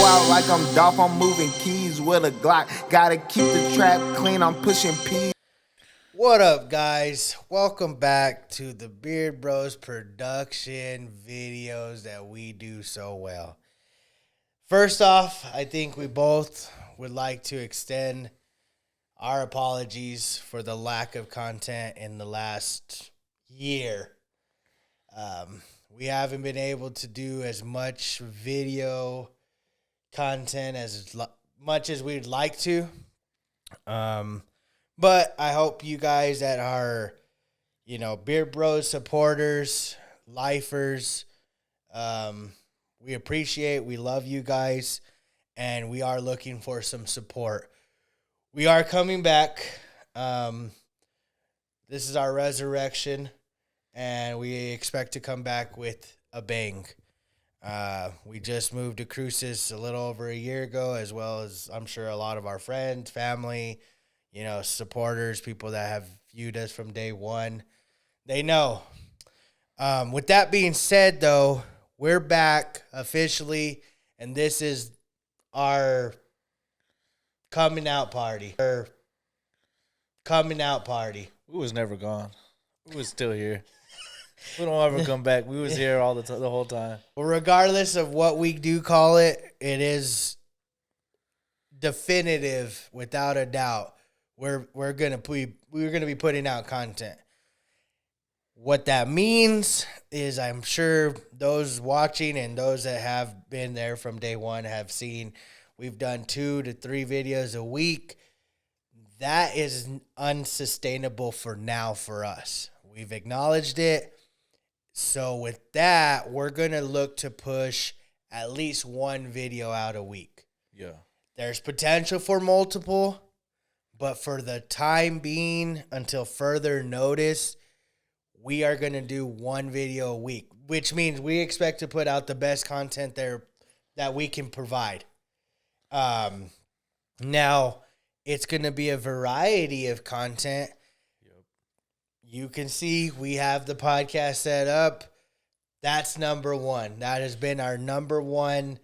out like I'm Dolph, I'm moving keys with a Glock. Gotta keep the trap clean, I'm pushing P. What up, guys? Welcome back to the Beard Bros production videos that we do so well. First off, I think we both would like to extend our apologies for the lack of content in the last year. We haven't been able to do as much video content as much as we'd like to. But I hope you guys that are, Beard Bros supporters, lifers, we appreciate, we love you guys, and we are looking for some support. We are coming back. This is our resurrection, and we expect to come back with a bang. We just moved to Cruces a little over a year ago, as well as I'm sure a lot of our friends, family, supporters, people that have viewed us from day one, they know. With that being said, though, we're back officially, and this is our coming out party. We was never gone. We was still here. We don't ever come back. We was here all the whole time. Well, regardless of what we do call it, it is definitive, without a doubt. We're gonna be putting out content. What that means is, I'm sure those watching and those that have been there from day one have seen we've done 2 to 3 videos a week. That is unsustainable for now for us. We've acknowledged it. So with that, we're going to look to push at least 1 video out a week. Yeah. There's potential for multiple, but for the time being, until further notice, we are going to do 1 video a week, which means we expect to put out the best content there that we can provide. Now, it's going to be a variety of content. You can see we have the podcast set up. That's number 1. That has been our number 1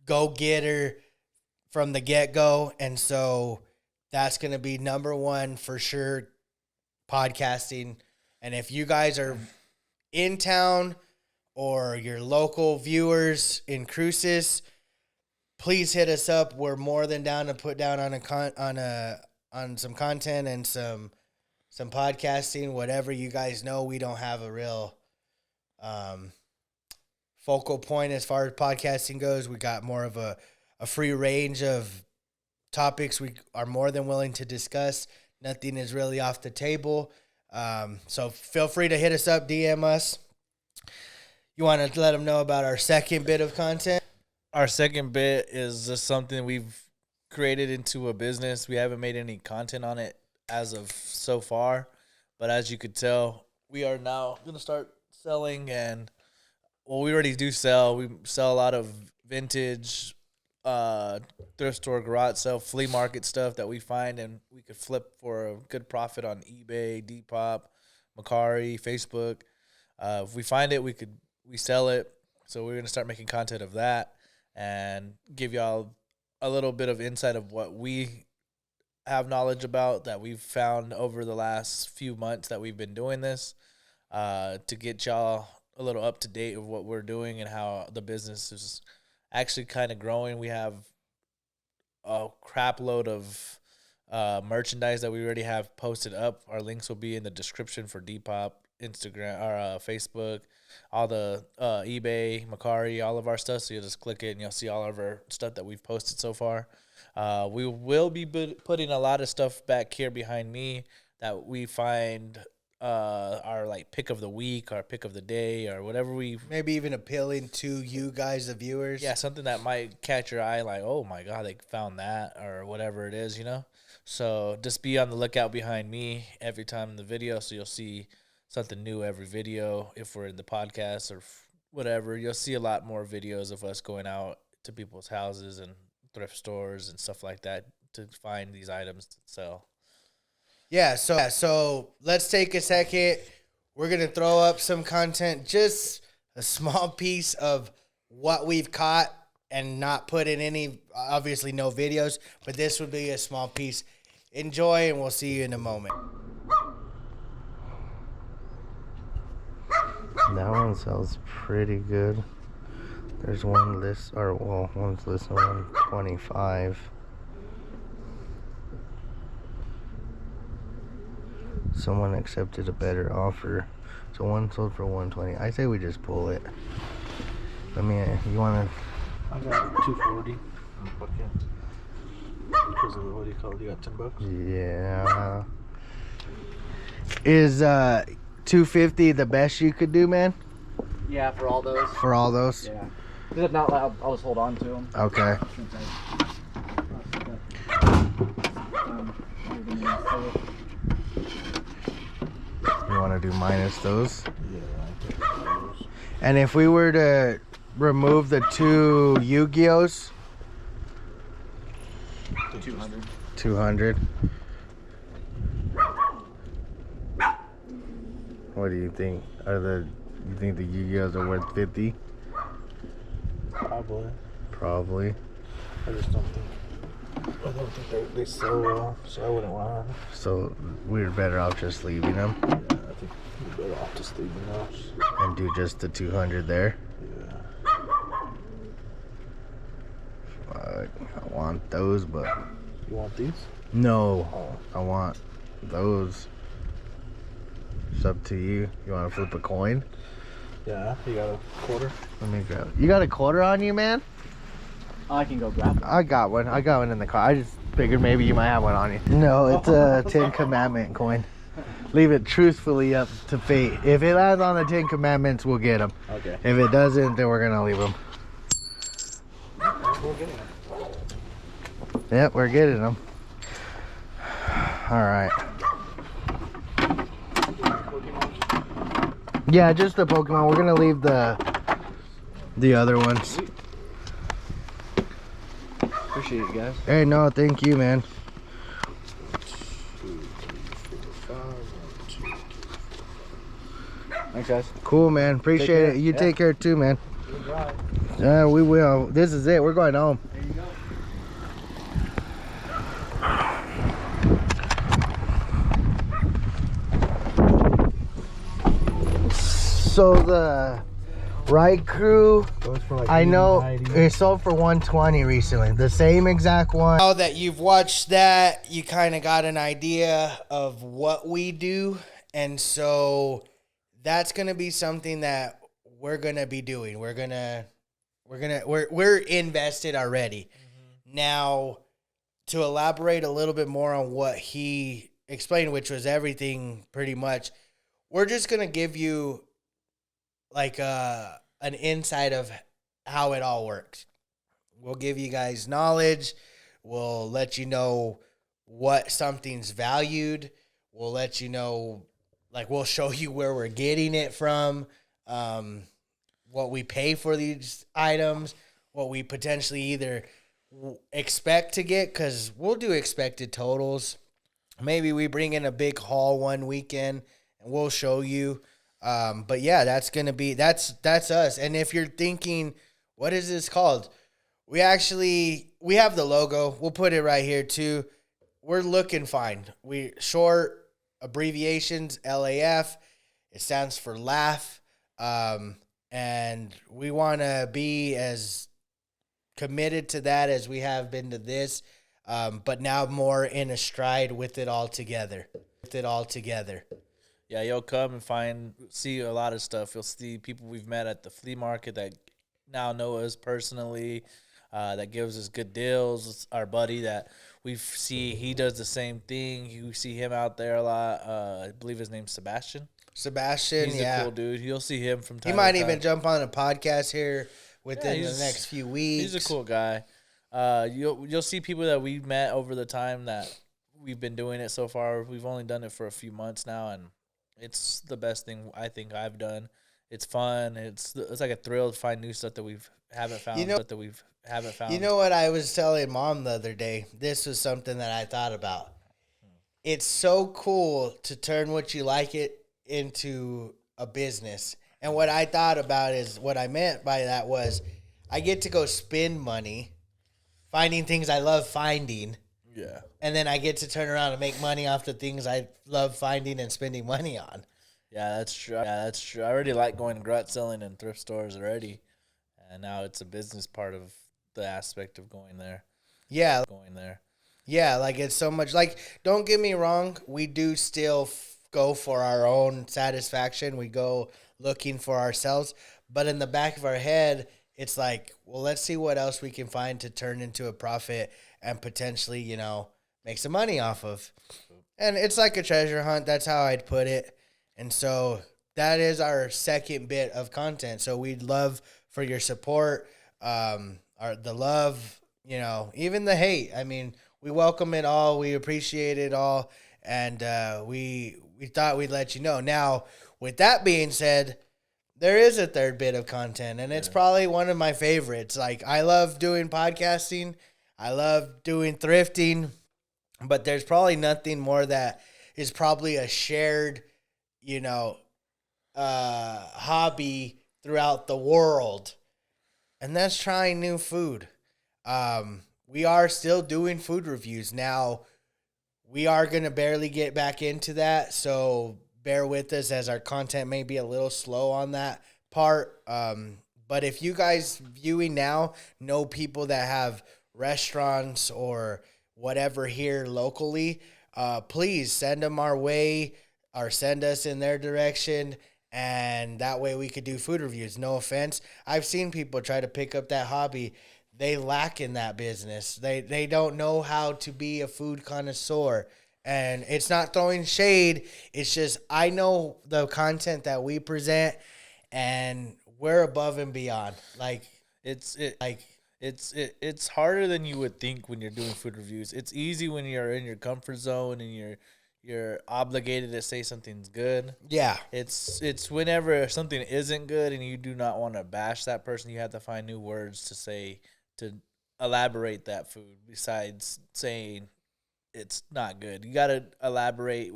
go-getter from the get-go. And so that's going to be number 1 for sure, podcasting. And if you guys are in town or your local viewers in Cruces, please hit us up. We're more than down to put down on some content and some podcasting, whatever you guys know. We don't have a real focal point as far as podcasting goes. We got more of a free range of topics we are more than willing to discuss. Nothing is really off the table. So feel free to hit us up, DM us. You want to let them know about our second bit of content? Our second bit is just something we've created into a business. We haven't made any content on it as of so far, but as you could tell, we are now going to start selling, and we already do sell. We sell a lot of vintage, thrift store, garage sale, flea market stuff that we find and we could flip for a good profit on eBay, Depop, Mercari, Facebook. If we find it, we sell it. So we're going to start making content of that and give y'all a little bit of insight of what we have knowledge about that we've found over the last few months that we've been doing this, to get y'all a little up to date of what we're doing and how the business is actually kind of growing. We have a crap load of merchandise that we already have posted up. Our links will be in the description for Depop, Instagram, or Facebook, all the eBay, Mercari, all of our stuff. So you'll just click it and you'll see all of our stuff that we've posted so far. We will be putting a lot of stuff back here behind me that we find our like pick of the week, our pick of the day, or whatever we maybe even appealing to you guys, the viewers. Yeah, something that might catch your eye, like, oh my God, they found that, or whatever it is, So just be on the lookout behind me every time in the video, so you'll see something new every video. If we're in the podcast or whatever, you'll see a lot more videos of us going out to people's houses and thrift stores and stuff like that to find these items to sell. Yeah, so let's take a second. We're going to throw up some content, just a small piece of what we've caught and not put in any, obviously no videos, but this would be a small piece. Enjoy, and we'll see you in a moment. That one sells pretty good. There's one list, or well, one's listed 125. Someone accepted a better offer, so one sold for 120. I say we just pull it. I mean, you wanna? I got 240. Because of what do you call it? You got $10. Yeah. Is 250 the best you could do, man? Yeah, for all those. For all those? Yeah. If not, I'll just hold on to them. Okay. You want to do minus those? Yeah, I think those. And if we were to remove the two Yu-Gi-Ohs? 200. 200. What do you think? You think the Yu-Gi-Ohs are worth 50? Probably. Probably. I don't think they sell well, so I wouldn't want them. So we're better off just leaving them Yeah, I think we're better off just leaving those. and do just the 200 there. Yeah. Fuck, I want those, but You want these? no, Oh. I want those. It's up to you. You want to flip a coin? Yeah, you got a quarter? Let me grab. You got a quarter on you, man? I can go grab them. I got one. I got one in the car. I just figured maybe you might have one on you. No, it's a Ten Commandment coin. Leave it truthfully up to fate. If it lands on the Ten Commandments, we'll get them. Okay. If it doesn't, then we're gonna leave them. We'll get them. Yep, we're getting them. All right. Yeah, just the Pokemon. We're gonna leave the other ones. Appreciate it, guys. Hey, no, thank you, man. Thanks, guys. Cool, man. Appreciate care. it. You Yeah. take care too, man. Yeah, we will. This is it. We're going home. There you go. So the Ride Crew, I know it sold for 120 recently. The same exact one. Now that you've watched that, you kind of got an idea of what we do, and so that's gonna be something that we're gonna be doing. We're invested already. Now, to elaborate a little bit more on what he explained, which was everything pretty much, we're just gonna give you like an insight of how it all works. We'll give you guys knowledge. We'll let you know what something's valued. We'll let you know, like, we'll show you where we're getting it from, what we pay for these items, what we potentially either expect to get, because we'll do expected totals. Maybe we bring in a big haul one weekend and we'll show you. But yeah, that's gonna be that's us. And if you're thinking, what is this called? We have the logo. We'll put it right here too. We're looking fine. We short abbreviations, LAF. It stands for laugh. And we want to be as committed to that as we have been to this. But now more in a stride with it all together. Yeah, you'll come and see a lot of stuff. You'll see people we've met at the flea market that now know us personally, that gives us good deals. Our buddy that we see, he does the same thing. You see him out there a lot. I believe his name's Sebastian. Sebastian, He's a cool dude. You'll see him from time He to might time. even jump on a podcast here within the he's- next few weeks. He's a cool guy. You'll see people that we've met over the time that we've been doing it so far. We've only done it for a few months now, and it's the best thing I think I've done. It's fun. It's like a thrill to find new stuff that we haven't found. You know what I was telling Mom the other day? This was something that I thought about. It's so cool to turn what you like it into a business. And what I thought about is, what I meant by that was, I get to go spend money finding things I love finding. Yeah. And then I get to turn around and make money off the things I love finding and spending money on. Yeah, that's true. I already like going garage selling in thrift stores already. And now it's a business part of the aspect of going there. Yeah. Yeah, like it's so much. Like, don't get me wrong. We do still go for our own satisfaction. We go looking for ourselves. But in the back of our head, it's like, well, let's see what else we can find to turn into a profit and potentially, make some money off of. And it's like a treasure hunt. That's how I'd put it. And so that is our second bit of content. So we'd love for your support, the love, even the hate. I mean, we welcome it all. We appreciate it all. And we thought we'd let you know. Now, with that being said, there is a third bit of content, and it's probably one of my favorites. Like, I love doing podcasting. I love doing thrifting, but there's probably nothing more that is probably a shared, hobby throughout the world, and that's trying new food. We are still doing food reviews. Now, we are going to barely get back into that, so bear with us as our content may be a little slow on that part. But if you guys viewing now know people that have restaurants or whatever here locally, please send them our way or send us in their direction, and that way we could do food reviews. No offense. I've seen people try to pick up that hobby. They lack in that business. They don't know how to be a food connoisseur. And it's not throwing shade. It's just I know the content that we present, and we're above and beyond. Like, it's harder than you would think when you're doing food reviews. It's easy when you're in your comfort zone and you're obligated to say something's good. Yeah. It's whenever something isn't good and you do not want to bash that person, you have to find new words to say to elaborate that food besides saying it's not good. You got to elaborate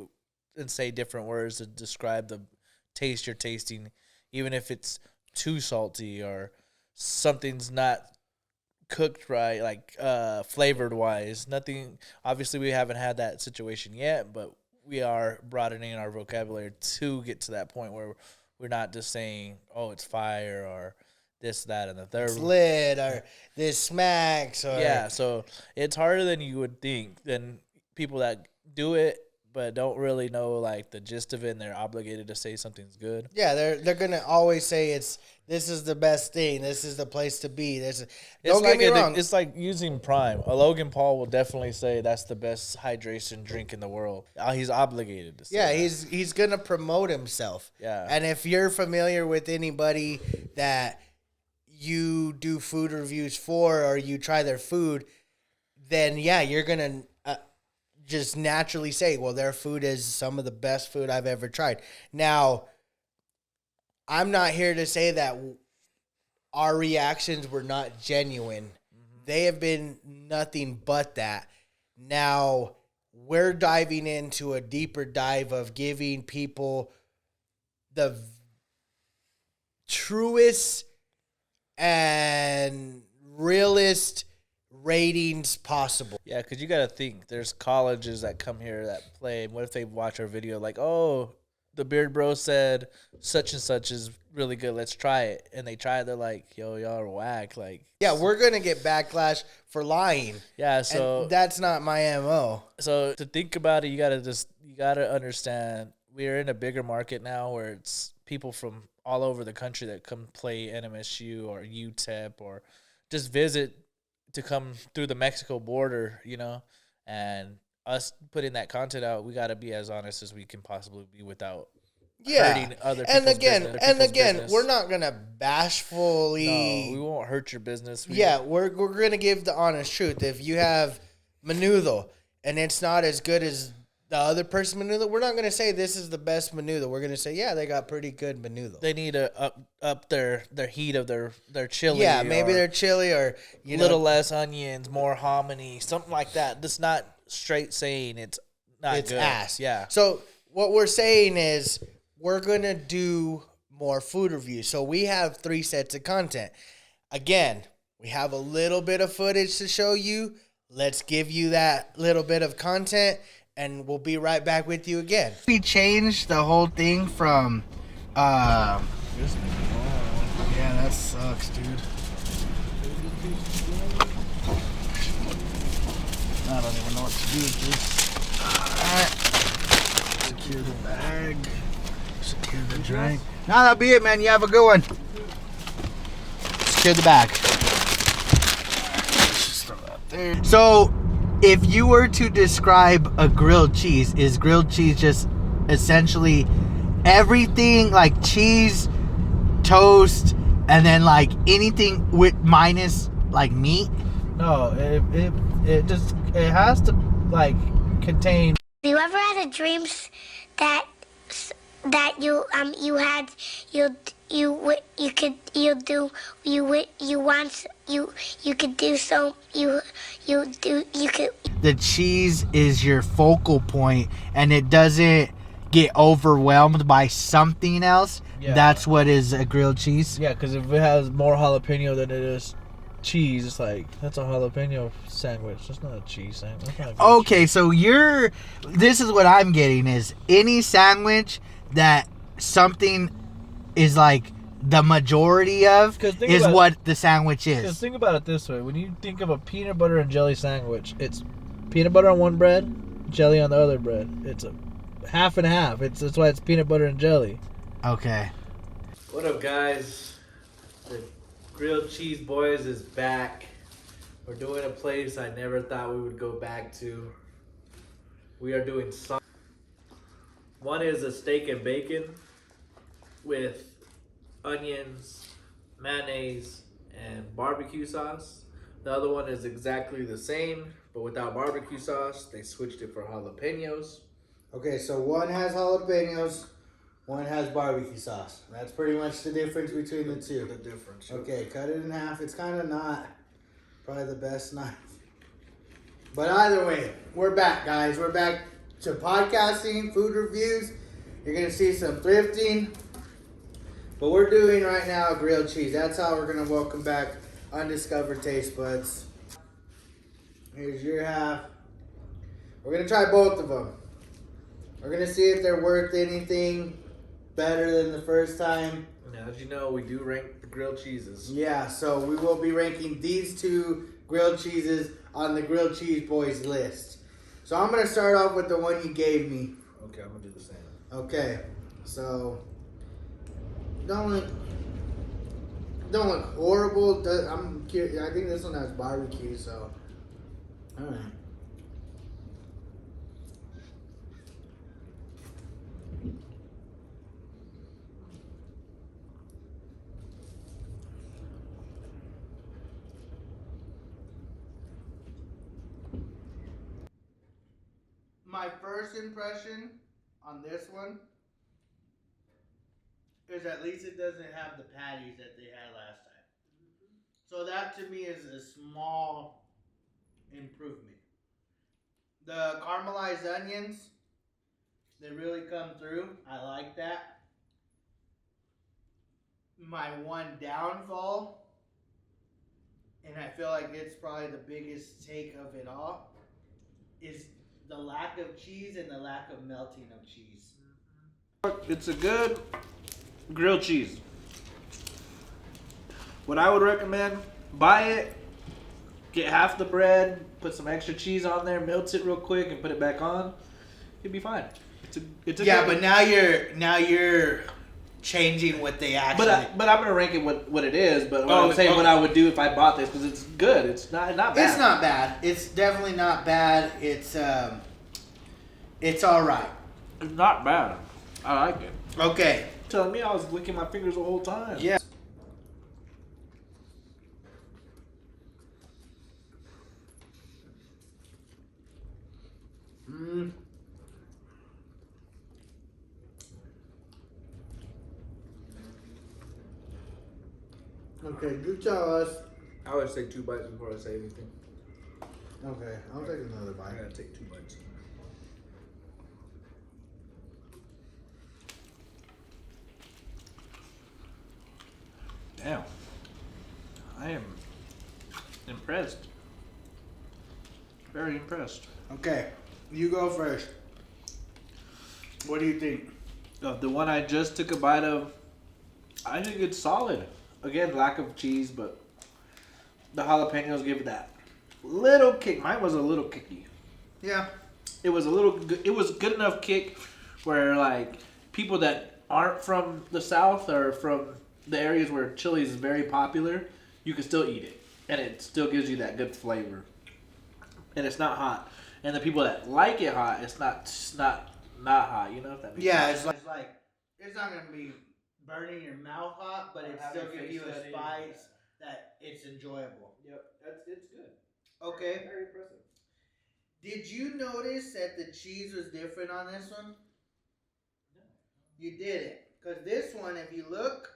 and say different words to describe the taste you're tasting, even if it's too salty or something's not cooked right, like flavored wise. Nothing. Obviously, we haven't had that situation yet, but we are broadening our vocabulary to get to that point where we're not just saying, "Oh, it's fire," or this, that, and the third. It's lit, or this smacks, or yeah. So it's harder than you would think. Than people that do it but don't really know like the gist of it, and they're obligated to say something's good. Yeah, they're gonna always say this is the best thing. This is the place to be. Don't get me wrong. It's like using Prime. A Logan Paul will definitely say that's the best hydration drink in the world. He's obligated to say Yeah, that. he's gonna promote himself. Yeah. And if you're familiar with anybody that you do food reviews for or you try their food, then yeah, you're gonna just naturally say, well, their food is some of the best food I've ever tried. Now, I'm not here to say that our reactions were not genuine. Mm-hmm. They have been nothing but that. Now, we're diving into a deeper dive of giving people the truest and realest ratings possible. Yeah, because you got to think, there's colleges that come here that play. What if they watch our video like, oh, the Beard Bro said such and such is really good, let's try it. And they try it, they're like, yo, y'all are whack. Like, yeah, we're going to get backlash for lying. Yeah, so and that's not my MO. So to think about it, you got to understand we're in a bigger market now where it's people from all over the country that come play NMSU or UTEP or just visit to come through the Mexico border, and us putting that content out, we got to be as honest as we can possibly be without hurting other people's business. And again, we're not going to bashfully... No, we won't hurt your business. We're going to give the honest truth. If you have menudo and it's not as good as the other person menudo, we're not going to say this is the best menudo. We're going to say, yeah, they got pretty good menudo. They need to up their heat of their chili. Yeah, maybe their chili or little less onions, more hominy, something like that. That's not straight saying it's not it's good. Ass. Yeah. So what we're saying is we're going to do more food reviews. So we have 3 sets of content. again, we have a little bit of footage to show you. Let's give you that little bit of content, and we'll be right back with you again. We changed the whole thing from, yeah, that sucks, dude. I don't even know what to do with this. Alright. Secure the bag. Secure the drink. No, that'll be it, man. You have a good one. Secure the bag. Just throw that there. So, if you were to describe a grilled cheese, is grilled cheese just essentially everything like cheese, toast, and then like anything with minus like meat? No, it just it has to like contain. Have you ever had a dream that you could. The cheese is your focal point, and it doesn't get overwhelmed by something else. Yeah. That's what is a grilled cheese. Yeah, because if it has more jalapeno than it is cheese, it's like that's a jalapeno sandwich. That's not a cheese sandwich. That's not a grilled Okay, so this is what I'm getting is any sandwich that something is like the majority of 'Cause think is about what the sandwich Because is. think about it this way: when you think of a peanut butter and jelly sandwich, it's peanut butter on one bread, jelly on the other bread. It's a half and half. That's why it's peanut butter and jelly. Okay. What up, guys? The Grilled Cheese Boys is back. We're doing a place I never thought we would go back to. We are doing some. One is a steak and bacon with onions, mayonnaise, and barbecue sauce. The other one is exactly the same, but without barbecue sauce. They switched it for jalapenos. Okay, so one has jalapenos, one has barbecue sauce. That's pretty much the difference between the two. The difference. Okay, cut it in half. It's kind of not probably the best knife. But either way, we're back, guys. We're back to podcasting, food reviews. You're going to see some thrifting. But we're doing right now grilled cheese. That's how we're going to welcome back Undiscovered Taste Buds. Here's your half. We're going to try both of them. We're going to see if they're worth anything better than the first time. Now, as you know, we do rank the grilled cheeses. Yeah, so we will be ranking these two grilled cheeses on the Grilled Cheese Boys list. So I'm going to start off with the one you gave me. Okay, I'm gonna do the same. Okay, so don't look horrible. I'm curious. I think this one has barbecue, so all right. My first impression on this one is at least it doesn't have the patties that they had last time. So that to me is a small improvement. The caramelized onions, they really come through. I like that. My one downfall, and I feel like it's probably the biggest take of it all, is the lack of cheese and the lack of melting of cheese. It's a good grilled cheese. What I would recommend, buy it, get half the bread, put some extra cheese on there, melt it real quick, and put it back on. You'll be fine. It's a Yeah, good- but now you're changing what they actually. but I'm gonna rank it what it is. But Oh, I'm saying oh. what I would do if I bought this because it's good. It's not bad. It's not bad. It's definitely not bad. It's all right. It's not bad. I like it. Okay. Telling me I was licking my fingers the whole time. Yeah. Okay, you tell us. I always take 2 bites before I say anything. Okay, I'll take another I bite. gotta take 2 bites. Damn. I am impressed. Very impressed. Okay, you go first. What do you think? The one I just took a bite of, I think it's solid. Again, lack of cheese, but the jalapenos give it that little kick. Mine was a little kicky. Yeah. It was a little. It was good enough kick where like people that aren't from the South or from the areas where chili is very popular, you can still eat it, and it still gives you that good flavor. And it's not hot. And the people that like it hot, it's not hot. You know if that makes Yeah, sense. it's like it's not gonna be burning your mouth hot, but it Have still your gives face you a sweaty. spice that it's enjoyable. Yep, it's good. Okay. Very impressive. Did you notice that the cheese was different on this one? You didn't, because this one, if you look,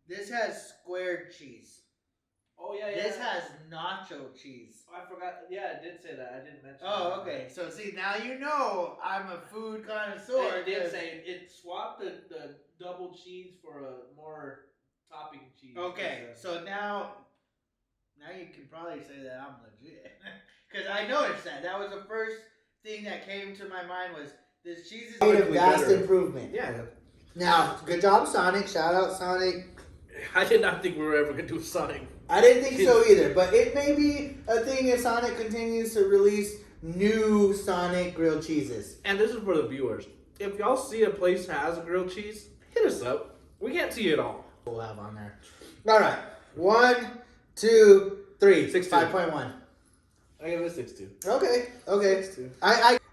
this has squared cheese. Oh yeah. This has nacho cheese. I forgot. Yeah, I did say that. I didn't mention. Oh, that. okay. So see, now you know I'm a food connoisseur. It did 'cause- say it swapped the double cheese for a more topping cheese. Okay, so now you can probably say that I'm legit, because I noticed that. That was the first thing that came to my mind was this cheese is made a vast improvement. Yeah, Now, good job, Sonic. Shout out, Sonic. I did not think we were ever gonna do Sonic. I didn't think so either, but it may be a thing if Sonic continues to release new Sonic grilled cheeses. And this is for the viewers. If y'all see a place that has a grilled cheese, hit us up. We can't see it all. We'll have on there. All right, 1, 2, 3, 6-2. 5.1. I give it 6-2. Okay.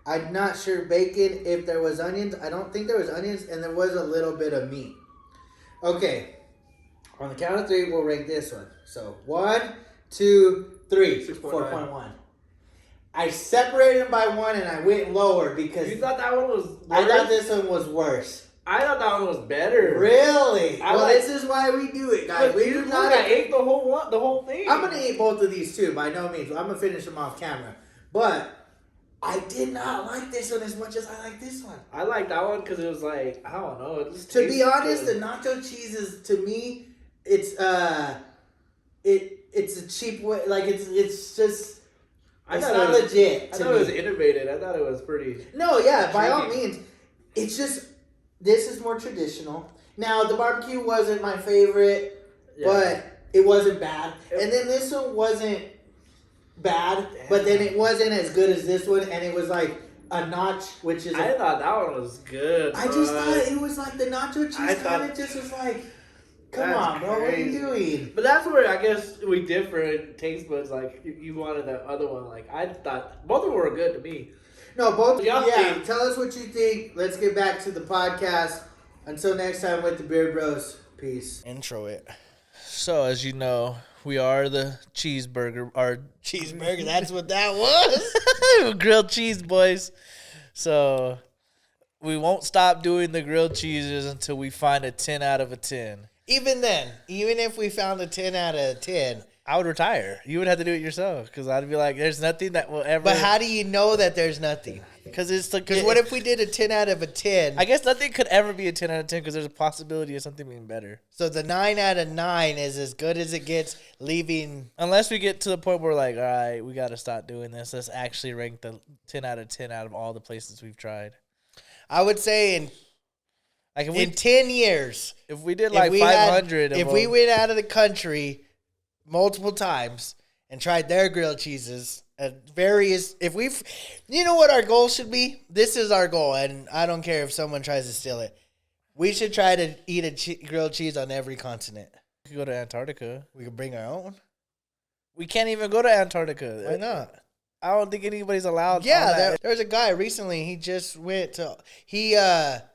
I'm not sure bacon if there was onions. I don't think there was onions, and there was a little bit of meat. Okay. On the count of 3, we'll rank this one. So 1, 2, 3, 6.9. 4.1. I separated them by 1, and I went lower because You thought that one was worse? I thought this one was worse. I thought that one was better. Really? I Well, like- this is why we do it, guys. But We you do look, not. I ate the whole thing. I'm gonna eat both of these too, by no means. I'm gonna finish them off camera. But I did not like this one as much as I like this one. I like that one because it was like, I don't know. It just To be tasted honest, good. the nacho cheese is, to me, it's it's a cheap way. Like it's just I it's thought not it was- legit. I to thought it was me. innovative. I thought it was pretty. No, yeah, by all Intriguing. means. It's just this is more traditional. Now the barbecue wasn't my favorite, but it wasn't bad. And then this one wasn't bad, but then it wasn't as good as this one, and it was like a notch, which is I thought that one was good. I just thought it was like the nacho cheese I kind of thought- just was like, come That's on, bro, crazy. what are you doing? But that's where I guess we differ in taste buds. Like you wanted that other one. Like I thought both of them were good to me. No, both. Y'all Yeah, think- tell us what you think. Let's get back to the podcast. Until next time with the Beard Bros. Peace. Intro it. So as you know, we are the cheeseburger, our Cheeseburger, that's what that was. grilled cheese boys. So we won't stop doing the grilled cheeses until we find a 10 out of a 10. Even then, even if we found a 10 out of 10, I would retire. You would have to do it yourself because I'd be like, there's nothing that will ever. but how do you know that there's nothing? Because it's like, Because what if we did a 10 out of a 10? I guess nothing could ever be a 10 out of 10 because there's a possibility of something being better. So the 9 out of 9 is as good as it gets, leaving. Unless we get to the point where we're like, all right, we got to stop doing this. Let's actually rank the 10 out of 10 out of all the places we've tried. I would say in Like in 10 years, if we did if like we 500 if of we them, went out of the country multiple times and tried their grilled cheeses at various, if we've, you know what our goal should be? This is our goal, and I don't care if someone tries to steal it. We should try to eat a grilled cheese on every continent. we could go to Antarctica. We could bring our own. We can't even go to Antarctica. Why not? I don't think anybody's allowed. Yeah, on that. there was a guy recently. He just went to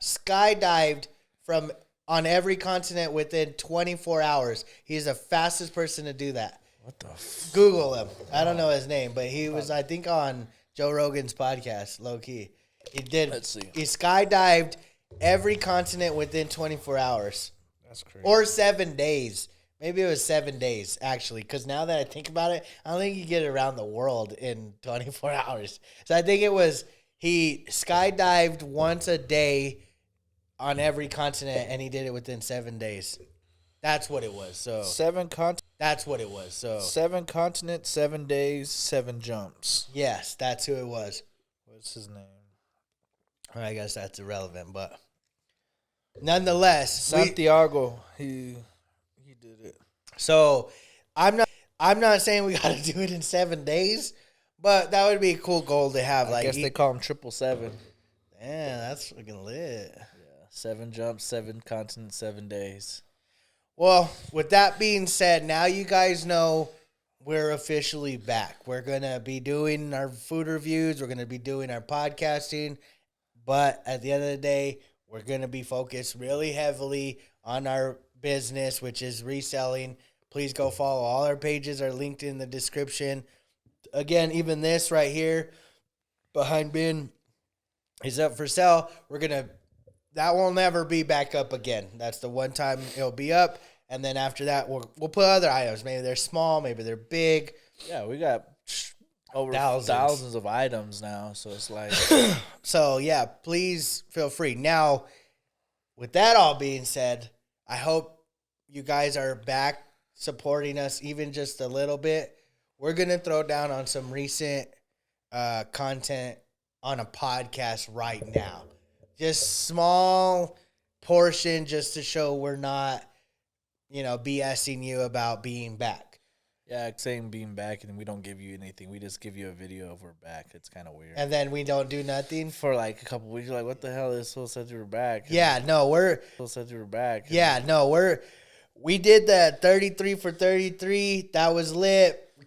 skydived from on every continent within 24 hours. He's the fastest person to do that. What the? Google him. I don't know his name, but he was, I think, on Joe Rogan's podcast. Low key, he did. Let's see. He skydived every continent within 24 hours That's crazy. or 7 days. Maybe it was 7 days, actually, because now that I think about it, I don't think you get around the world in 24 hours. So I think it was he skydived once a day on every continent, and he did it within 7 days. That's what it was. So 7 continents. That's what it was. So 7 continents, 7 days, 7 jumps. yes, that's who it was. What's his name? I guess that's irrelevant, but nonetheless, Santiago. He did it. so I'm not saying we got to do it in 7 days, but that would be a cool goal to have. I Like, guess they call him 777. yeah, that's fucking lit. 7 jumps, 7 continents, 7 days. Well, with that being said, now you guys know we're officially back. We're going to be doing our food reviews. We're going to be doing our podcasting. But at the end of the day, we're going to be focused really heavily on our business, which is reselling. Please go follow. All our pages are linked in the description. Again, even this right here behind bin is up for sale. That will never be back up again. That's the one time it'll be up. And then after that, we'll put other items. Maybe they're small, maybe they're big. Yeah, we got over Thousands. thousands of items now. So it's like, So, yeah, please feel free. Now, with that all being said, I hope you guys are back supporting us even just a little bit. We're going to throw down on some recent content on a podcast right now. Just small portion just to show we're not, BSing you about being back. yeah, saying being back and we don't give you anything. We just give you a video of we're back. It's kind of weird. And then we don't do nothing. For like a couple weeks, you're like, what the hell? This so said you were back. Yeah, no, So said you were back. we did the 33 for 33. That was lit. It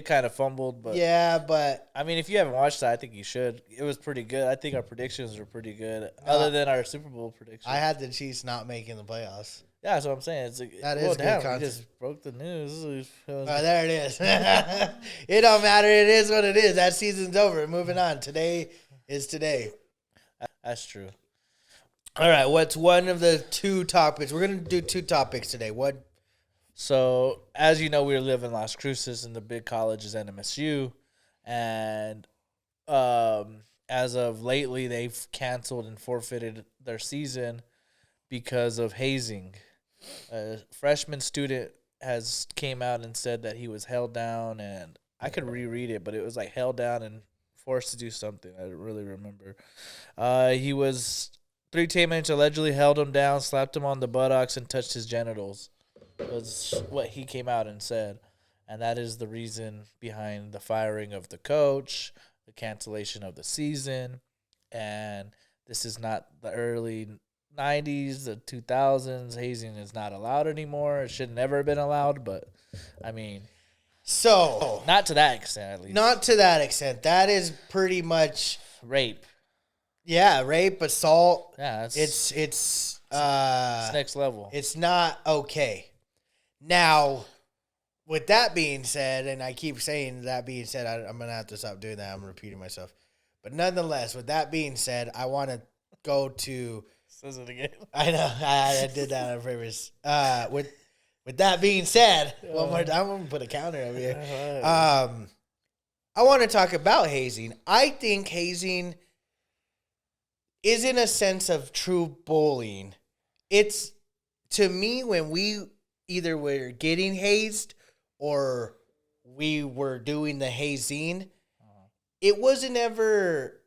kind of fumbled, but But I mean, if you haven't watched that, I think you should. It was pretty good. I think our predictions were pretty good, other than our Super Bowl predictions. I had the Chiefs not making the playoffs. Yeah, that's what I'm saying. It's like, That well, is good damn, we content. just broke the news. Oh, there it is. It don't matter. It is what it is. That season's over. Moving on. Today is today. That's true. All right. What's one of the 2 topics? We're going to do 2 topics today. What? So, as you know, we live in Las Cruces, and the big college is NMSU. And as of lately, they've canceled and forfeited their season because of hazing. A freshman student has came out and said that he was held down, and I could reread it, but it was like held down and forced to do something. I don't really remember. He was 3 teammates allegedly held him down, slapped him on the buttocks, and touched his genitals. Was what he came out and said, and that is the reason behind the firing of the coach, the cancellation of the season, and this is not the early 90s, the 2000s. Hazing is not allowed anymore. It should never have been allowed, but I mean, So, not to that extent, at least. not to that extent. That is pretty much, Rape. rape, assault. Yeah, that's It's next level. It's not okay. Now, with that being said, and I keep saying that being said, I'm going to have to stop doing that. I'm repeating myself. But nonetheless, with that being said, I want to go to... Says it again. I know. I did that on purpose. With that being said, one more time, I'm going to put a counter over here. I want to talk about hazing. I think hazing is in a sense of true bullying. It's, to me, when we either were getting hazed or we were doing the hazing, it wasn't ever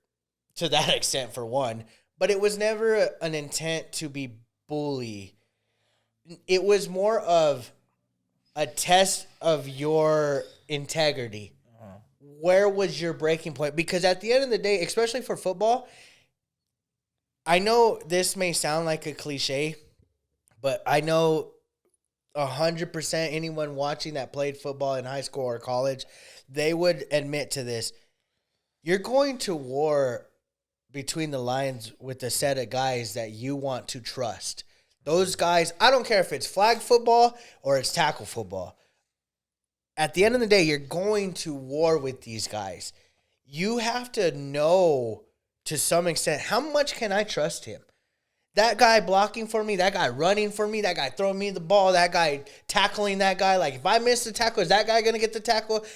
to that extent, for one, but it was never an intent to be bully. It was more of a test of your integrity. Where was your breaking point? Because at the end of the day, especially for football, I know this may sound like a cliche, but I know 100% anyone watching that played football in high school or college, they would admit to this. You're going to war between the lines with a set of guys that you want to trust. Those guys, I don't care if it's flag football or it's tackle football. At the end of the day, you're going to war with these guys. You have to know to some extent, how much can I trust him? That guy blocking for me, that guy running for me, that guy throwing me the ball, that guy tackling that guy. Like, if I miss the tackle, is that guy going to get the tackle?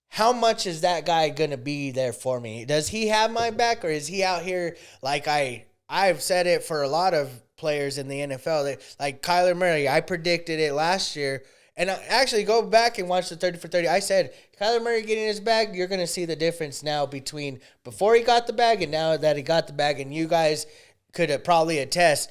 How much is that guy going to be there for me? Does he have my back, or is he out here like I've said it for a lot of players in the NFL, that, like Kyler Murray, I predicted it last year, And I actually go back and watch the 30 for 30. I said, Kyler Murray getting his bag, you're going to see the difference now between before he got the bag and now that he got the bag. And you guys could have probably attest,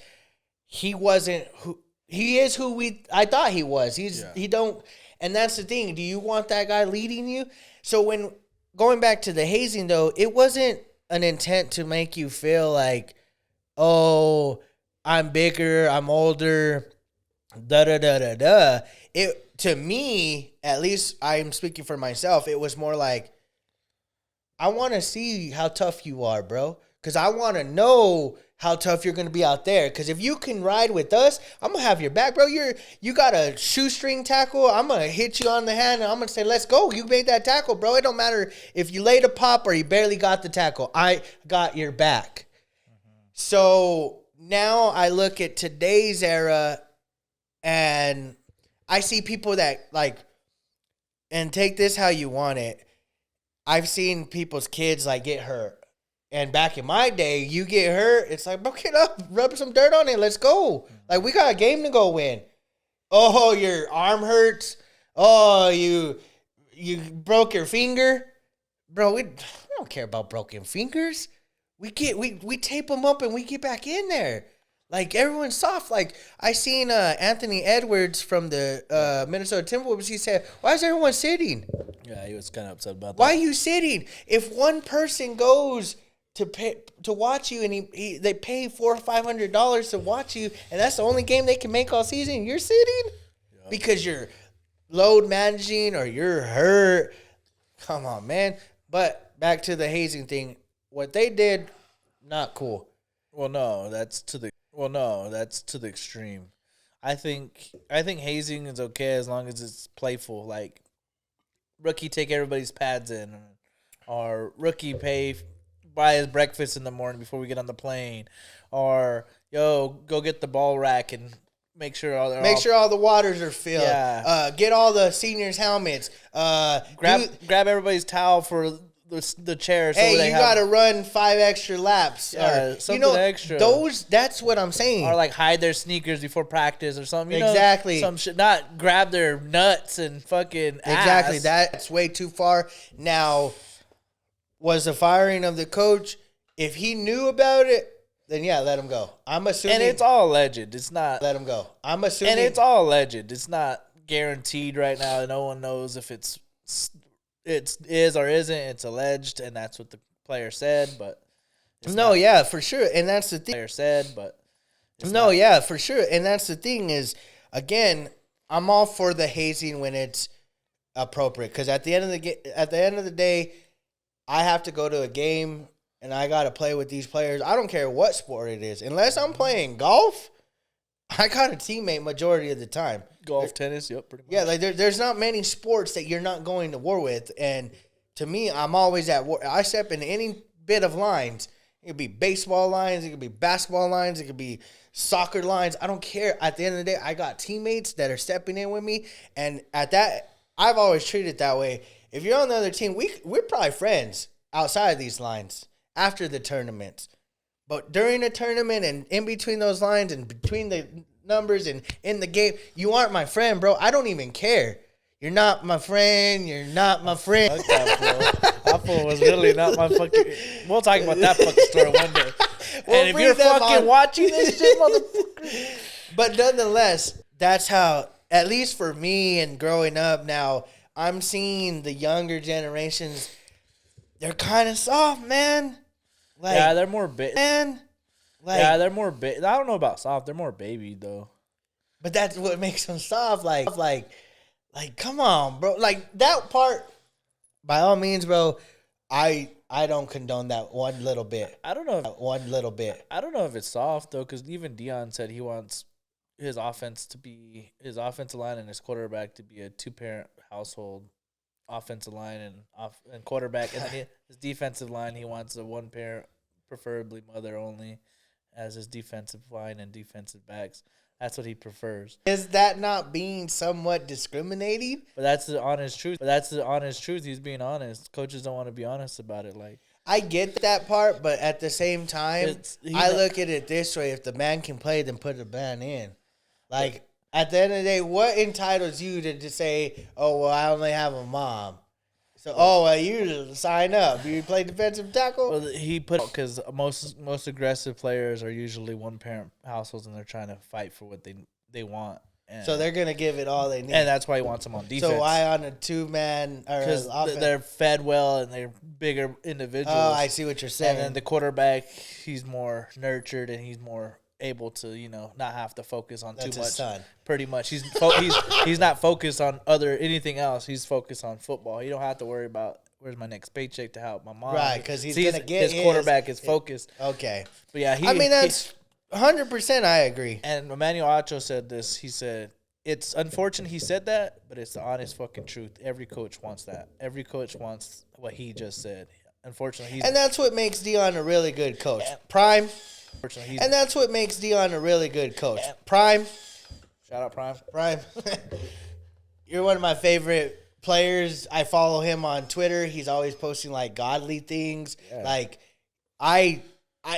he wasn't who he is who I thought he was. He don't, and that's the thing. Do you want that guy leading you? So when going back to the hazing though, it wasn't an intent to make you feel like, oh, I'm bigger, I'm older, da da da da da. It, to me, at least I'm speaking for myself, it was more like, I want to see how tough you are, bro. Because I want to know how tough you're going to be out there. Because if you can ride with us, I'm going to have your back, bro. You got a shoestring tackle. I'm going to hit you on the hand, and I'm going to say, let's go. You made that tackle, bro. It don't matter if you laid a pop or you barely got the tackle. I got your back. So now I look at today's era, and I see people that, like, and take this how you want it. I've seen people's kids, like, get hurt. And back in my day, you get hurt, it's like, bro, get up, rub some dirt on it, let's go. Like, we got a game to go win. Oh, your arm hurts. Oh, you broke your finger. Bro, we don't care about broken fingers. We tape them up and we get back in there. Like, everyone's soft. Like, I seen Anthony Edwards from the Minnesota Timberwolves. He said, why is everyone sitting? Yeah, he was kind of upset about that. Why are you sitting? If one person goes to watch you and they pay $400 or $500 to watch you, and that's the only game they can make all season, you're sitting because you're load managing or you're hurt. Come on, man. But back to the hazing thing. What they did, not cool. Well, no, that's to the extreme. I think hazing is okay as long as it's playful. Like, rookie take everybody's pads in, or rookie buy his breakfast in the morning before we get on the plane, or go get the ball rack and make sure all the waters are filled. Yeah. Get all the seniors' helmets. Grab everybody's towel for the chairs. Hey, so you got to run 5 extra laps. Yeah, or, something extra. That's what I'm saying. Or like hide their sneakers before practice or something. You Exactly. know, some shit. Not grab their nuts and fucking Exactly. ass. That's way too far. Now, was the firing of the coach, if he knew about it, then yeah, let him go. I'm assuming. And it's all alleged. It's not. Let him go. I'm assuming. And it's all alleged. It's not guaranteed right now. No one knows if it is or isn't. It's alleged, and that's what the player said. But yeah, for sure. And that's the thing. Player said, but yeah, for sure. And that's the thing is, again, I'm all for the hazing when it's appropriate. Because at the end of the day, I have to go to a game and I got to play with these players. I don't care what sport it is. Unless I'm playing golf, I got a teammate majority of the time. Golf, tennis, yep, pretty much. Yeah, like there's not many sports that you're not going to war with. And to me, I'm always at war. I step in any bit of lines. It could be baseball lines. It could be basketball lines. It could be soccer lines. I don't care. At the end of the day, I got teammates that are stepping in with me. And at that, I've always treated it that way. If you're on the other team, we're probably friends outside of these lines after the tournaments. But during the tournament and in between those lines and between the numbers and in the game, you aren't my friend, bro. I don't even care. You're not my friend. You're not my friend. Fuck that fool. That fool was really not my fucking... We'll talk about that fucking story one day. And if you're fucking watching this shit, motherfucker... But nonetheless, that's how, at least for me and growing up now, I'm seeing the younger generations, they're kind of soft, man. Like, yeah, they're more man. Like, yeah, they're more I don't know about soft. They're more baby, though. But that's what makes them soft. Like, come on, bro. Like, that part, by all means, bro, I don't condone that one little bit. I don't know. I don't know if it's soft, though, because even Dion said he wants his offensive line and his quarterback to be a 2-parent household. Offensive line and quarterback, and then his defensive line, he wants a 1-parent, preferably mother only, as his defensive line and defensive backs. That's what he prefers. Is that not being somewhat discriminating? But that's the honest truth. He's being honest. Coaches don't want to be honest about it. Like, I get that part, but at the same time, I look at it this way: if the man can play, then put the man in. Like, At the end of the day, what entitles you to say, "Oh, well, I only have a mom"? So, oh, well, you sign up. You play defensive tackle. Well, he put because most aggressive players are usually one parent households and they're trying to fight for what they want. And, So they're gonna give it all they need. and that's why he wants them on defense. So why on a 2-man or Because offense? they're fed well and they're bigger individuals. Oh, I see what you're saying. And then the quarterback, he's more nurtured and he's more able to, not have to focus on That's too his much. son. Pretty much, he's not focused on anything else. He's focused on football. He don't have to worry about where's my next paycheck to help my mom. Right, 'cause he's See, gonna get his quarterback is focused. Okay. But yeah, I mean, that's 100%. I agree. and Emmanuel Acho said this. He said it's unfortunate he said that, but it's the honest fucking truth. Every coach wants that. Every coach wants what he just said. Unfortunately, And that's what makes Dion a really good coach. Prime. unfortunately, And that's what makes Dion a really good coach. Prime. shout out Prime. Prime. You're one of my favorite players. I follow him on Twitter. He's always posting like godly things. Yeah. Like I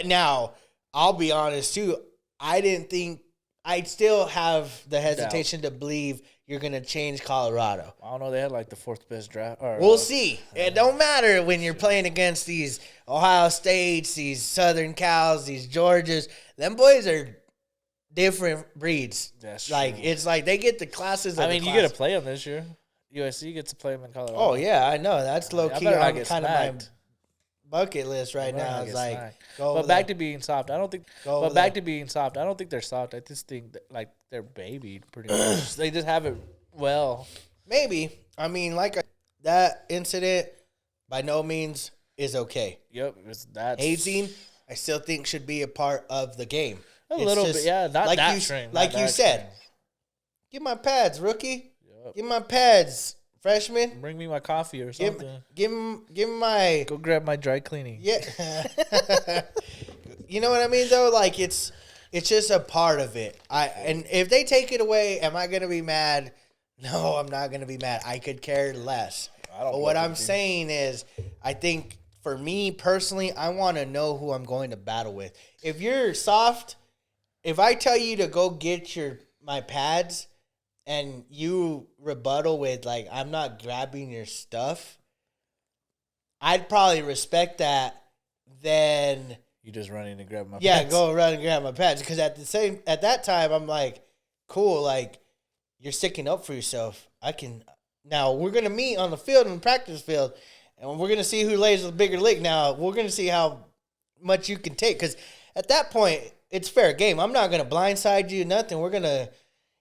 now, I'll be honest too. I still have the hesitation to believe you're going to change Colorado. I don't know. They had like the fourth best draft. Or, We'll see. It don't matter when you're playing against these Ohio States, these Southern Cals, these Georgias. Them boys are different breeds. That's like true. it's like they get the classes. I Of mean, the you get to class. play them this year. USC gets to play them in Colorado. Oh yeah, I know. That's low I key better not on get kind of smacked. my bucket list right Better now. not It's get like smacked. go over But back there. to being soft. I don't think. Go But over back there. to being soft. I don't think they're soft. I just think that, like they're babied pretty much. They just have it well. Maybe. I mean, that incident by no means is okay. Yep, that's Hazing, I still think should be a part of the game. a It's little just- bit. Yeah, not like that you, extreme. not Like you that said, extreme. give my pads, rookie. Yep. Give my pads, freshman. Bring me my coffee or Give, something. give him my Go grab my dry cleaning. yeah. You know what I mean though? Like it's just a part of it. And if they take it away, am I gonna be mad? No, I'm not gonna be mad. I could care less. I don't But what blame I'm you. saying is, I think for me personally, I want to know who I'm going to battle with. If you're soft, if I tell you to go get my pads, and you rebuttal with like, I'm not grabbing your stuff, I'd probably respect that. Then You just running to grab my yeah, pants. go run and grab my pads. Because at that time, I'm like, cool, like you're sticking up for yourself. Now we're gonna meet on the field in the practice field, and we're gonna see who lays the bigger lick. Now we're gonna see how much you can take. Because at that point, it's fair game. I'm not gonna blindside you, nothing.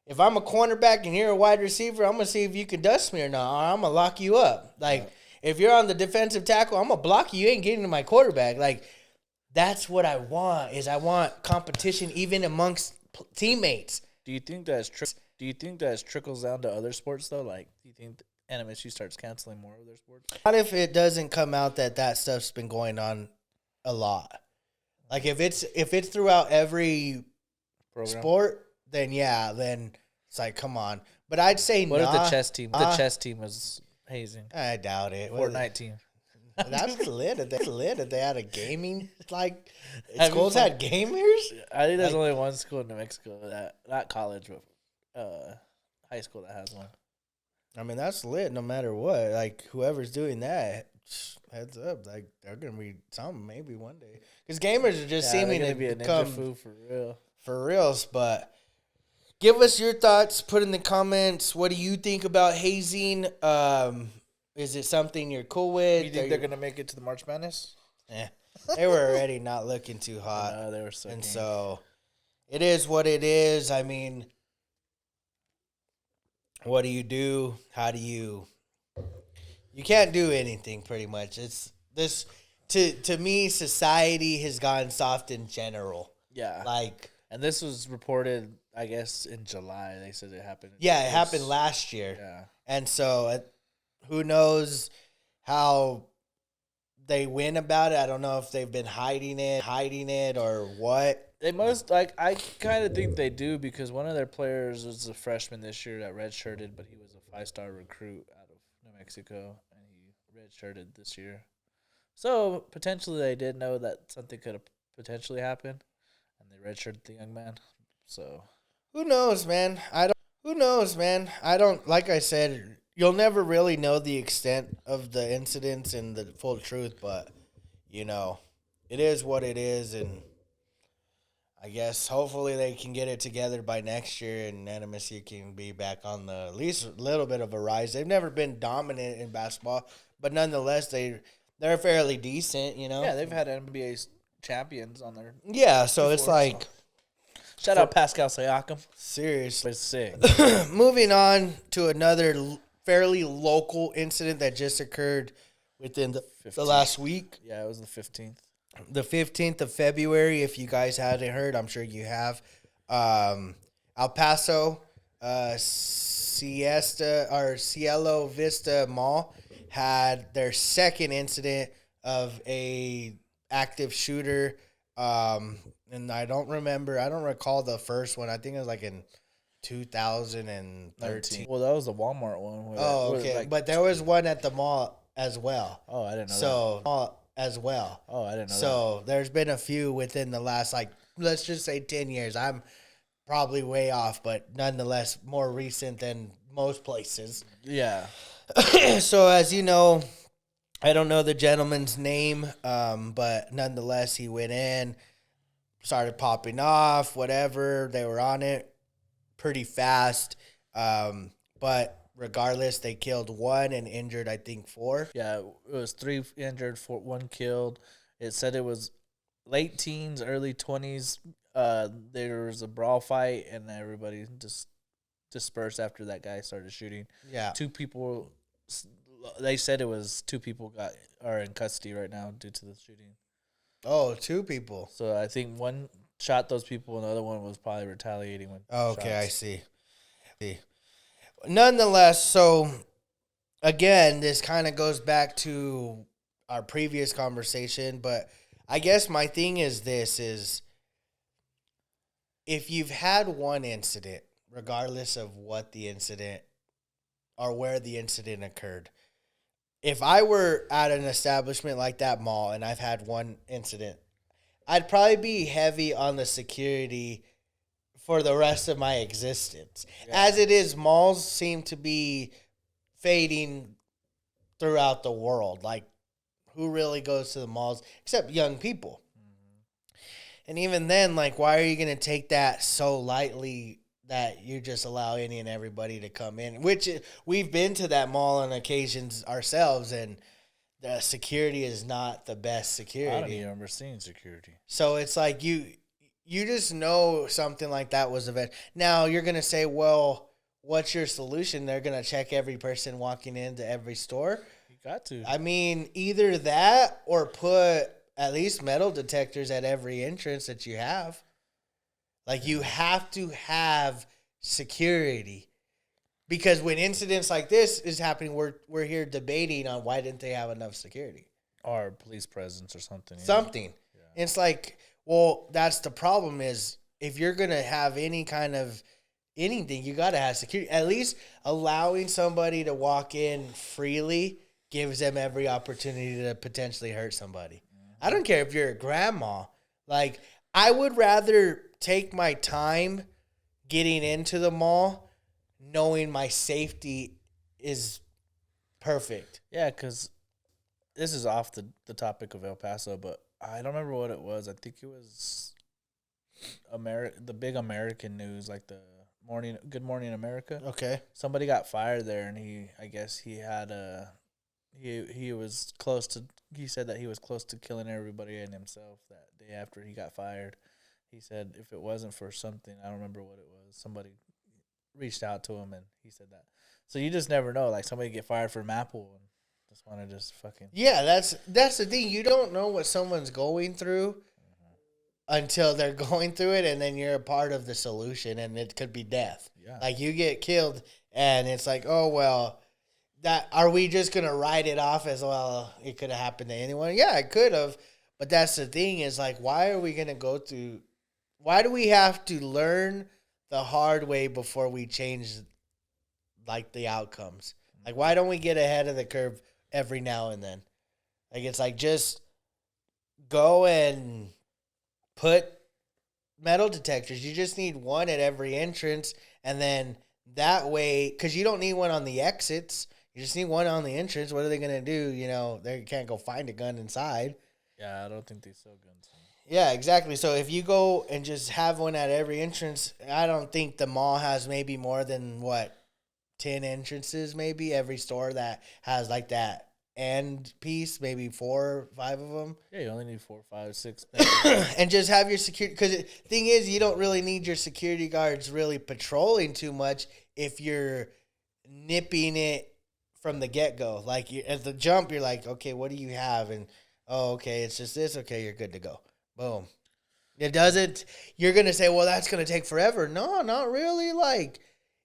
If I'm a cornerback and you're a wide receiver, I'm gonna see if you can dust me or not, or I'm gonna lock you up. Like if you're on the defensive tackle, I'm gonna block you. You ain't getting to my quarterback. Like that's what I want. I want competition even amongst teammates. Do you think that trickles down to other sports though? Like, do you think NMSU starts canceling more of their sports? What if it doesn't come out that stuff's been going on a lot? Like if it's throughout every Program? sport, then yeah, then it's like come on. But I'd say What if nah. the chess team? The chess team was hazing. I doubt it. What is- Fortnite team. That's lit. If they had a gaming Have you schools had gamers. I think there's only one school in New Mexico that, not college, but high school that has one. I mean that's lit. No matter what, like whoever's doing that, heads up. Like they're gonna be something maybe one day. Because gamers are just Yeah, seeming they're to gonna be a ninja become foo for real. for reals. But give us your thoughts. Put in the comments. What do you think about hazing? Is it something you're cool with? You think they're gonna make it to the March Madness? Eh, they were already not looking too hot. No, they were so. And game. so it is what it is. I mean, what do you do? How do you can't do anything pretty much. It's this to me, society has gotten soft in general. yeah, Like and this was reported, I guess, in July. They said it happened. yeah, it happened last year. Yeah, And so who knows how they win about it. I don't know if they've been hiding it or what. they must. Like, I kind of think they do because one of their players was a freshman this year that redshirted, but he was a 5-star recruit out of New Mexico, and he redshirted this year. So potentially they did know that something could have potentially happened, and they redshirted the young man. So Who knows, man? I don't. Who knows, man? I don't, like I said, you'll never really know the extent of the incidents and the full truth, but, you know, it is what it is, and I guess hopefully they can get it together by next year and NMSU can be back on the at least a little bit of a rise. They've never been dominant in basketball, but nonetheless, they're fairly decent, you know? Yeah, they've had NBA champions on their. Yeah, so it's before, like, Shout out Pascal Siakam. seriously. It's sick. Moving on to another fairly local incident that just occurred within the last week. Yeah, it was the 15th. The 15th of February, if you guys hadn't heard, I'm sure you have. El Paso Cielo Vista Mall had their second incident of a active shooter. And I don't recall the first one. I think it was like in 2013. Well, that was the Walmart one. where Oh, it was okay. like- But there was one at the mall as well. oh, I didn't know So, as well. that. Oh, I didn't know So there's been a few within the last, like, let's just say 10 years. I'm probably way off, but nonetheless more recent than most places. that. Yeah. So as you know, I don't know the gentleman's name, but nonetheless he went in, started popping off, whatever. They were on it pretty fast. But regardless, they killed one and injured, I think, 4. Yeah, it was 3 injured, 1 killed. It said it was late teens, early 20s. There was a brawl fight, and everybody just dispersed after that guy started shooting. Yeah. 2 people, they said it was 2 people are in custody right now due to the shooting. Oh, 2 people. So I think one shot those people, and the other one was probably retaliating with Okay, I shots. see. Nonetheless, so again, this kind of goes back to our previous conversation, but I guess my thing is this is if you've had one incident, regardless of what the incident or where the incident occurred, if I were at an establishment like that mall and I've had one incident, I'd probably be heavy on the security for the rest of my existence. Yeah. As it is, malls seem to be fading throughout the world. Like, who really goes to the malls except young people? And even then, like, why are you going to take that so lightly that you just allow any and everybody to come in? Which we've been to that mall on occasions ourselves, and the security is not the best I don't security. even remember seeing security. So it's like you just know something like that was a event. Now you're gonna say, well, what's your solution? They're gonna check every person walking into every store. You got to. I mean, either that or put at least metal detectors at every entrance that you have. Like, you have to have security. Because when incidents like this is happening, we're here debating on why didn't they have enough security. Or police presence or something. yeah. Something. It's like, well, that's the problem is if you're going to have any kind of anything, you got to have security. At least allowing somebody to walk in freely gives them every opportunity to potentially hurt somebody. I don't care if you're a grandma. Like, I would rather take my time getting into the mall knowing my safety is perfect. Yeah, because this is off the topic of El Paso, but I don't remember what it was. I think it was the big American news, like the Good Morning America. Okay. Somebody got fired there, and I guess he had he was close to. He said that he was close to killing everybody and himself that day after he got fired. He said if it wasn't for something, I don't remember what it was. Somebody reached out to him, and he said that. So you just never know. Like, somebody get fired from Apple and just want to just fucking. Yeah, that's the thing. You don't know what someone's going through until they're going through it, and then you're a part of the solution, and it could be death. Yeah. Like, you get killed, and it's like, oh, well, that are we just going to write it off as, well, it could have happened to anyone? Yeah, it could have. But that's the thing is, like, why are we going to go through – why do we have to learn the hard way before we change, like, the outcomes? Like, why don't we get ahead of the curve every now and then? Like, it's like, just go and put metal detectors. You just need one at every entrance, and then That way, because you don't need one on the exits. You just need one on the entrance. What are they going to do? You know, they can't go find a gun inside. Yeah, I don't think they sell guns. Yeah, exactly. So if you go and just have one at every entrance, I don't think the mall has maybe more than, what, 10 entrances maybe? Every store that has like that end piece, maybe 4 or 5 of them. Yeah, you only need 4, 5, 6. And just have your security, because the thing is, you don't really need your security guards really patrolling too much if you're nipping it from the get-go. Like, at the jump, you're like, okay, what do you have? And, oh, okay, it's just this. Okay, you're good to go. Boom. It doesn't, you're going to say, well, that's going to take forever. No, not really. Like,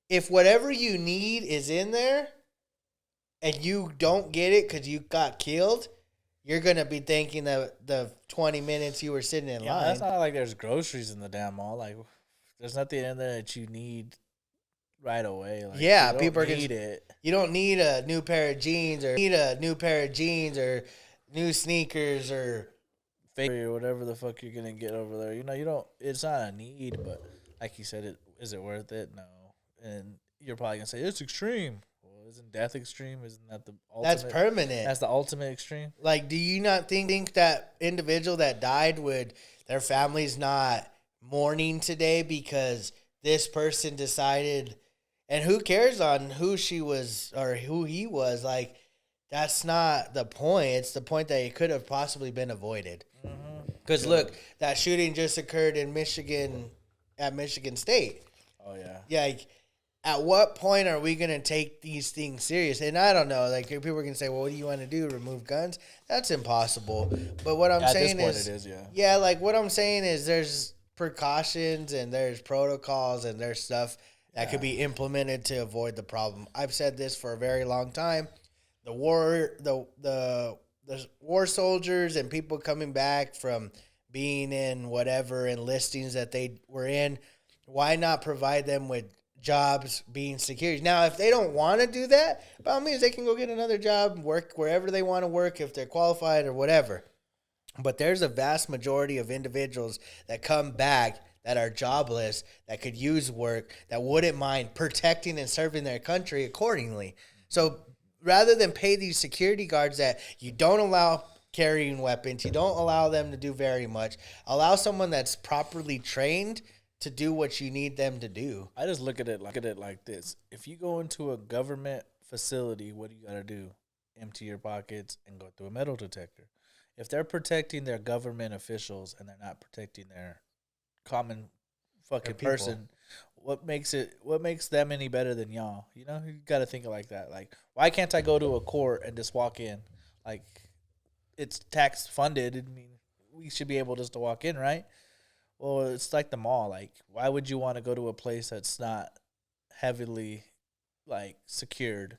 if whatever you need is in there and you don't get it because you got killed, you're going to be thinking that the 20 minutes you were sitting in line. That's not like there's groceries in the damn mall. Like, there's nothing in there that you need right away. Like, Yeah, you don't people are need gonna, it. You don't need a new pair of jeans or new sneakers or Or whatever the fuck you're gonna get over there. You know, you don't. It's not a need, but like you said, is it worth it? No. And you're probably gonna say it's extreme. Well, isn't death extreme? Isn't that the ultimate? that's permanent. That's the ultimate extreme. Like, do you not think that individual that died would their family's not mourning today because this person decided, and who cares on who she was or who he was? Like, that's not the point. It's the point that it could have possibly been avoided. Because look, that shooting just occurred in Michigan, at Michigan State. Oh yeah. Yeah, like, at what point are we going to take these things serious? And I don't know. Like, people are going to say, well, what do you want to do? Remove guns? That's impossible. But what I'm At saying this point, is, it is, yeah. yeah, like, what I'm saying is there's precautions and there's protocols and there's stuff that could be implemented to avoid the problem. I've said this for a very long time. The war soldiers and people coming back from being in whatever enlistings that they were in, why not provide them with jobs being security? Now, if they don't want to do that, by all means, they can go get another job, work wherever they want to work if they're qualified or whatever. But there's a vast majority of individuals that come back that are jobless, that could use work, that wouldn't mind protecting and serving their country accordingly. So rather than pay these security guards that you don't allow carrying weapons, you don't allow them to do very much, allow someone that's properly trained to do what you need them to do. I just look at it like this. If you go into a government facility, what do you gotta do? Empty your pockets and go through a metal detector. If they're protecting their government officials and they're not protecting their common fucking people. person, what makes them any better than y'all? You know, you gotta think of like that. Like, why can't I go to a court and just walk in? Like, it's tax funded. I mean, we should be able just to walk in, right? Well, it's like the mall. Like, why would you want to go to a place that's not heavily, like, secured?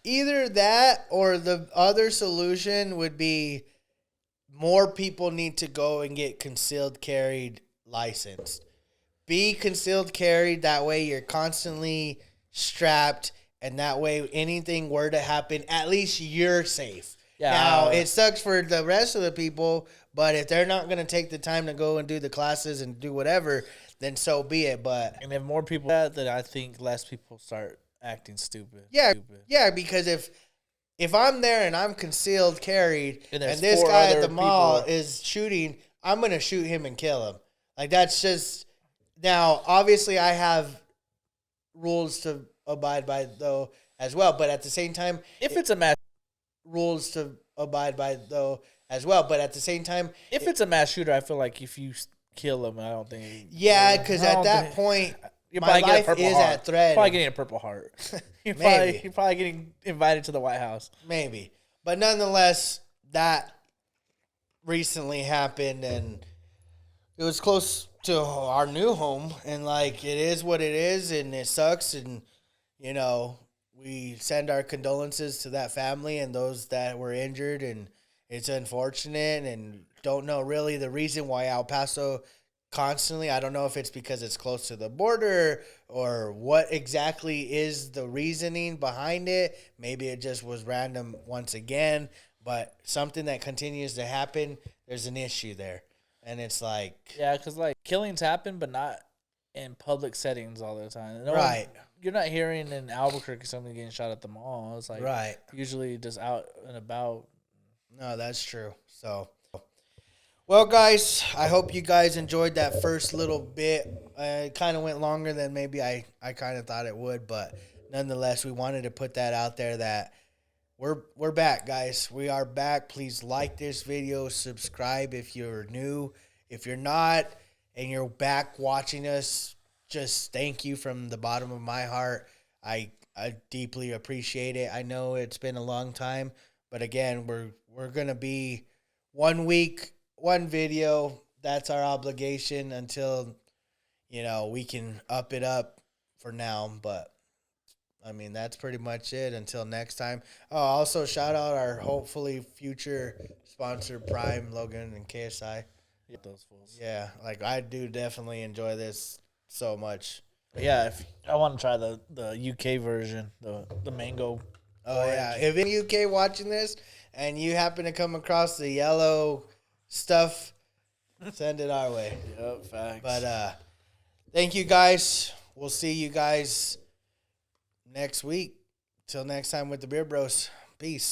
Either that or the other solution would be more people need to go and get concealed carried licensed. Be concealed carried. That way you're constantly strapped, and that way anything were to happen, at least you're safe. Yeah. Now, it sucks for the rest of the people, but if they're not going to take the time to go and do the classes and do whatever, then so be it. But And if more people do that, then I think less people start acting stupid. yeah, because if I'm there and I'm concealed carried And and there's this four guy at other the mall people- is shooting, I'm going to shoot him and kill him. Like, that's just... Now, obviously, I have rules to abide by, though, as well. But at the same time... If it's a mass shooter, I feel like if you kill him, I don't think. Yeah, because I at don't that think- point, You're my probably getting a life Purple is Heart. at threat. Probably getting a Purple Heart. you're Maybe. probably getting invited to the White House. Maybe. But nonetheless, that recently happened, and it was close to our new home, and, like, it is what it is, and it sucks, and, you know, we send our condolences to that family and those that were injured, and it's unfortunate, and don't know really the reason why El Paso constantly, I don't know if it's because it's close to the border or what exactly is the reasoning behind it. Maybe it just was random once again, but something that continues to happen, there's an issue there. And it's like, Yeah, because like killings happen, but not in public settings all the time. No Right. You're not hearing in Albuquerque somebody getting shot at the mall. It's like Right. usually just out and about. No, that's true. So, well, guys, I hope you guys enjoyed that first little bit. It kind of went longer than maybe I kind of thought it would, but nonetheless, we wanted to put that out there that we're back, guys. We are back. Please like this video, subscribe if you're new. If you're not and you're back watching us, just thank you from the bottom of my heart. I deeply appreciate it. I know it's been a long time, but again, we're gonna be 1 week, one video. That's our obligation until we can up it up for now. But I mean, that's pretty much it. Until next time. Oh, also shout out our hopefully future sponsor, Prime, Logan, and KSI. Those fools. Yeah, like I do definitely enjoy this so much. Yeah, if I want to try the UK version, the mango. Oh yeah, if in UK watching this and you happen to come across the yellow stuff, send it our way. Yep, facts. But thank you guys. We'll see you guys next week. Till next time with the Beer Bros. Peace.